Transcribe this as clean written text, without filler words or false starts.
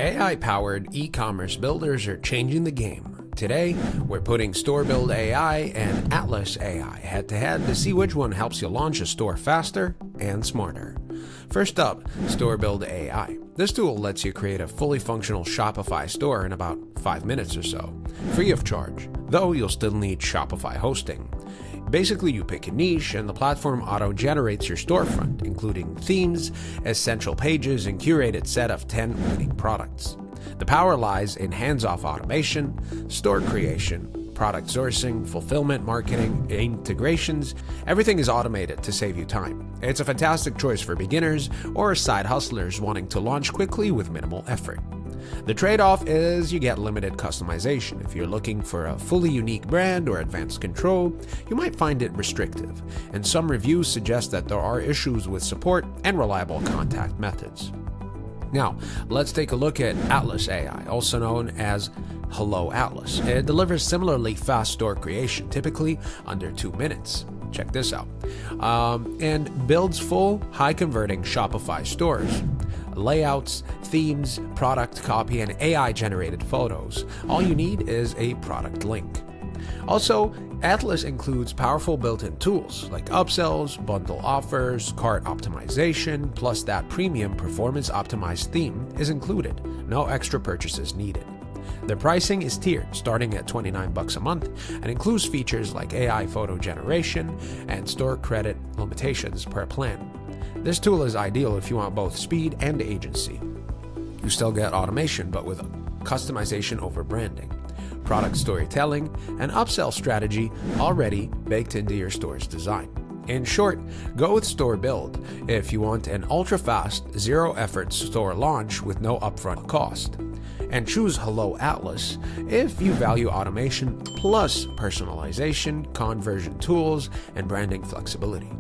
AI-powered e-commerce builders are changing the game. Today, we're putting Storebuild.ai and Atlas AI head-to-head to see which one helps you launch a store faster and smarter. First up, Storebuild.ai. This tool lets you create a fully functional Shopify store in about 5 minutes or so, free of charge, though you'll still need Shopify hosting. Basically, you pick a niche and the platform auto-generates your storefront, including themes, essential pages, and curated set of 10 winning products. The power lies in hands-off automation, store creation, product sourcing, fulfillment, marketing, integrations. Everything is automated to save you time. It's a fantastic choice for beginners or side hustlers wanting to launch quickly with minimal effort. The trade-off is you get limited customization. If you're looking for a fully unique brand or advanced control, you might find it restrictive, and some reviews suggest that there are issues with support and reliable contact methods. Now, let's take a look at Atlas AI, also known as Hello Atlas. It delivers similarly fast store creation, typically under 2 minutes. Check this out. And builds full, high-converting Shopify stores. Layouts, themes, product copy, and AI-generated photos. All you need is a product link. Also, Atlas includes powerful built-in tools like upsells, bundle offers, cart optimization, plus that premium performance-optimized theme is included. No extra purchases needed. The pricing is tiered, starting at $29 a month, and includes features like AI photo generation and store credit limitations per plan. This tool is ideal if you want both speed and agency. You still get automation, but with customization over branding, product storytelling, and upsell strategy already baked into your store's design. In short, go with Storebuild if you want an ultra-fast, zero-effort store launch with no upfront cost. And choose Hello Atlas if you value automation plus personalization, conversion tools, and branding flexibility.